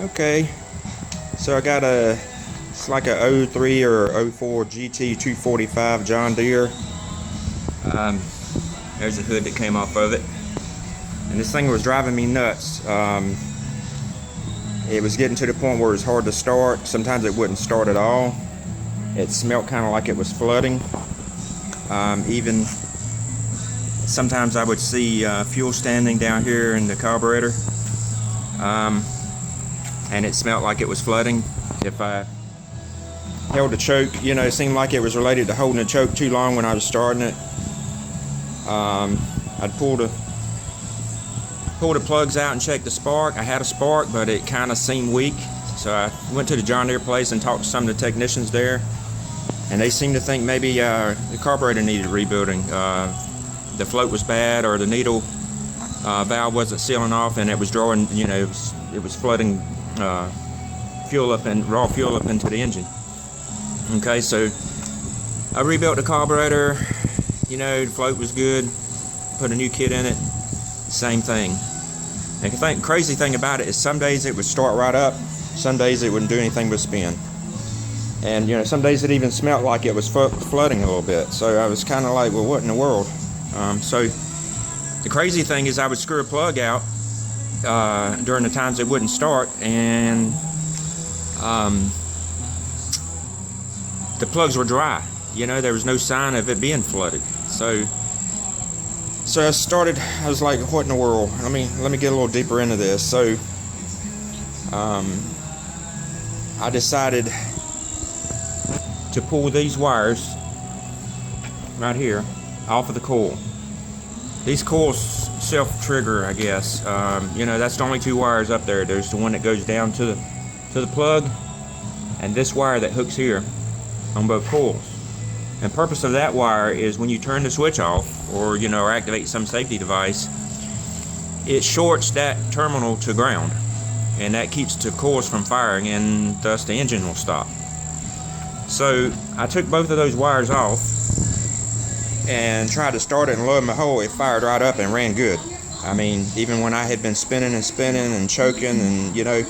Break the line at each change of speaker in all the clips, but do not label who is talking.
Okay, so I got it's like a 03 or 04 GT245 John Deere. There's the hood that came off of it, and this thing was driving me nuts. It was getting to the point where it was hard to start. Sometimes it wouldn't start at all. It smelled kind of like it was flooding. Even sometimes I would see fuel standing down here in the carburetor, and it smelled like it was flooding. If I held the choke, you know, it seemed like it was related to holding the choke too long when I was starting it. I'd pull the plugs out and check the spark. I had a spark, but it kind of seemed weak. So I went to the John Deere place and talked to some of the technicians there, and they seemed to think maybe the carburetor needed rebuilding. The float was bad, or the needle valve wasn't sealing off, and it was drawing, you know, it was flooding fuel up and raw fuel up into the engine. Okay, so I rebuilt the carburetor. You know, the float was good. Put a new kit in it. Same thing. And the crazy thing about it is some days it would start right up. Some days it wouldn't do anything but spin. And you know, some days it even smelled like it was flooding a little bit. So I was kind of like, well, what in the world? So the crazy thing is I would screw a plug out during the times it wouldn't start, and the plugs were dry. You know, there was no sign of it being flooded. So I was like, what in the world? Let me get a little deeper into this. So I decided to pull these wires right here off of the coil. These coils self-trigger, I guess. You know, that's the only two wires up there. There's the one that goes down to the plug, and this wire that hooks here on both coils. And the purpose of that wire is when you turn the switch off, or you know, or activate some safety device, it shorts that terminal to ground, and that keeps the coils from firing, and thus the engine will stop. So I took both of those wires off and tried to start it, and lo and behold, it fired right up and ran good. I mean, even when I had been spinning and choking, and you know,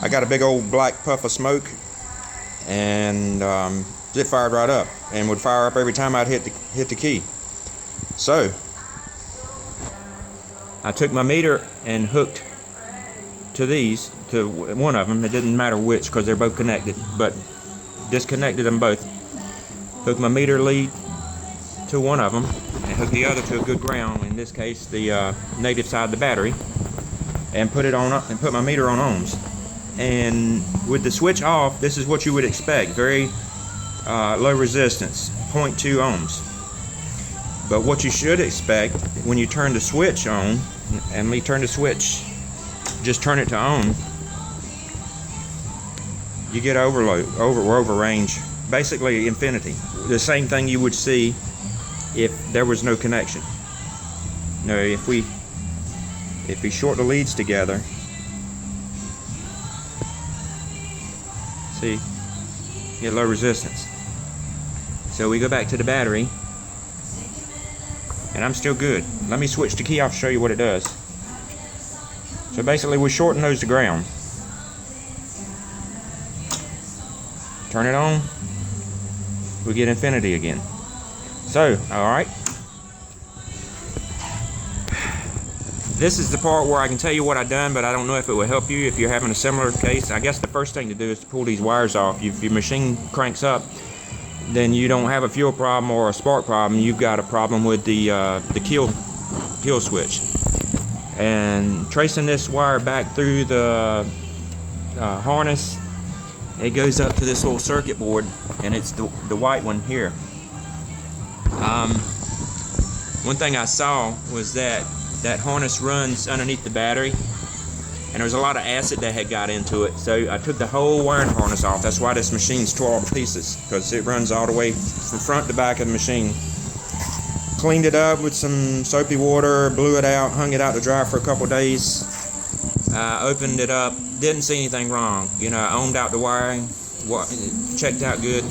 I got a big old black puff of smoke, and it fired right up, and would fire up every time I'd hit the key. So I took my meter and hooked to one of them. It didn't matter which, because they're both connected, but disconnected them both. Hooked my meter lead to one of them and hooked the other to a good ground, in this case the negative side of the battery, and put it on up and put my meter on ohms. And with the switch off, this is what you would expect: very low resistance, 0.2 ohms. But what you should expect when you turn the switch on, and we turn the switch, just turn it to on, you get over range, basically infinity. The same thing you would see if there was no connection. Now, if we short the leads together, see, you get low resistance. So we go back to the battery, and I'm still good. Let me switch the key off to show you what it does. So basically we shorten those to ground. Turn it on, we get infinity again. So, alright. This is the part where I can tell you what I've done, but I don't know if it will help you if you're having a similar case. I guess the first thing to do is to pull these wires off. If your machine cranks up, then you don't have a fuel problem or a spark problem. You've got a problem with the kill switch. And tracing this wire back through the harness, it goes up to this little circuit board, and it's the white one here. One thing I saw was that harness runs underneath the battery, and there's a lot of acid that had got into it. So I took the whole wiring harness off. That's why this machine's tore all to pieces, because it runs all the way from front to back of the machine. Cleaned it up with some soapy water, blew it out, hung it out to dry for a couple days. Opened it up, didn't see anything wrong. You know, I ohmed out the wiring, checked out good.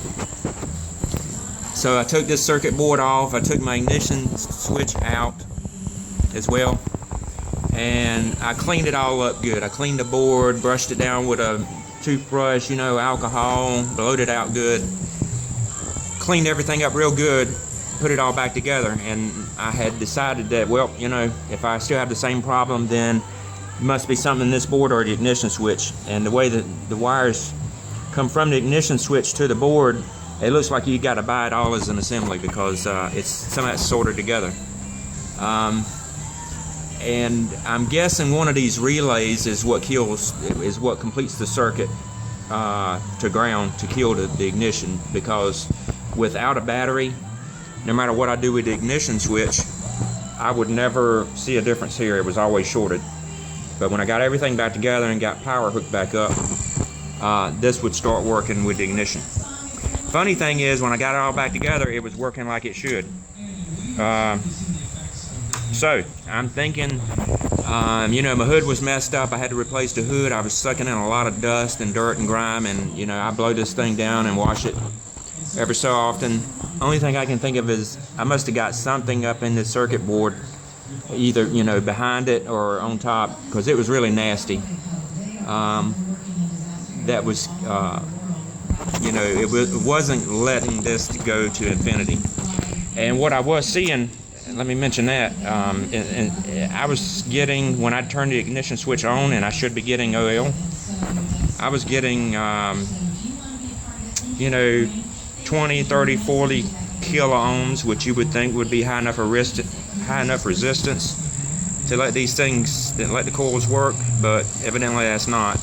So I took this circuit board off. I took my ignition switch out as well, and I cleaned it all up good. I cleaned the board, brushed it down with a toothbrush, you know, alcohol, blowed it out good, cleaned everything up real good, put it all back together. And I had decided that, well, you know, if I still have the same problem, then it must be something in this board or the ignition switch. And the way that the wires come from the ignition switch to the board, it looks like you got to buy it all as an assembly, because it's some of that's sorted together. And I'm guessing one of these relays is what completes the circuit to ground to kill the ignition, because without a battery, no matter what I do with the ignition switch, I would never see a difference here. It was always shorted. But when I got everything back together and got power hooked back up, this would start working with the ignition. Funny thing is, when I got it all back together, it was working like it should. So I'm thinking, you know, my hood was messed up. I had to replace the hood. I was sucking in a lot of dust and dirt and grime, and you know, I blow this thing down and wash it every so often. Only thing I can think of is I must have got something up in the circuit board, either, you know, behind it or on top, because it was really nasty. That was, you know, it wasn't letting this go to infinity. And what I was seeing, let me mention that, and I was getting, when I turned the ignition switch on, and I should be getting oil, I was getting, you know, 20, 30, 40 kilo ohms, which you would think would be high enough resistance to let these things, let the coils work, but evidently that's not.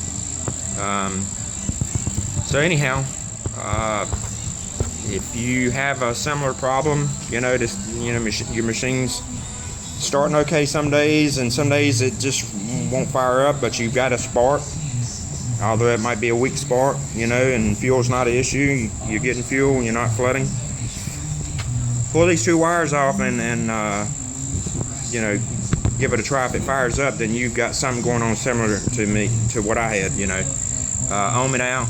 So anyhow, if you have a similar problem, you know, your machine's starting okay some days, and some days it just won't fire up, but you've got a spark, although it might be a weak spark, you know, and fuel's not an issue. You're getting fuel and you're not flooding. Pull these two wires off and you know, give it a try. If it fires up, then you've got something going on similar to what I had, you know. Ohm it out,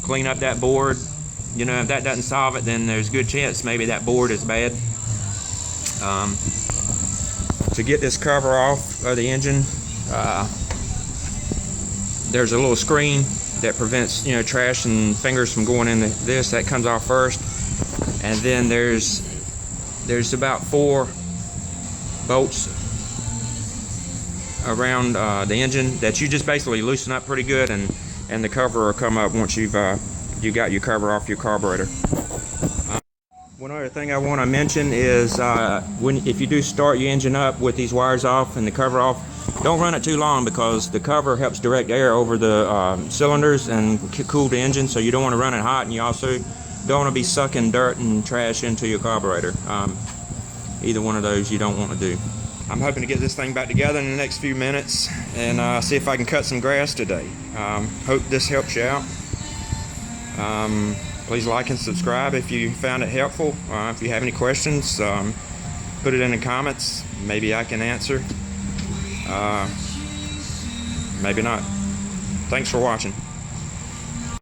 clean up that board. You know, if that doesn't solve it, then there's a good chance maybe that board is bad. To get this cover off of the engine, there's a little screen that prevents, you know, trash and fingers from going into this. That comes off first, and then there's about 4 bolts around the engine that you just basically loosen up pretty good, and the cover will come up once you've you got your cover off your carburetor. One other thing I want to mention is if you do start your engine up with these wires off and the cover off, don't run it too long, because the cover helps direct air over the cylinders and cool the engine, so you don't want to run it hot, and you also don't want to be sucking dirt and trash into your carburetor. Either one of those you don't want to do. I'm hoping to get this thing back together in the next few minutes and see if I can cut some grass today. Hope this helps you out. Please like and subscribe if you found it helpful. If you have any questions, put it in the comments. Maybe I can answer. Maybe not. Thanks for watching.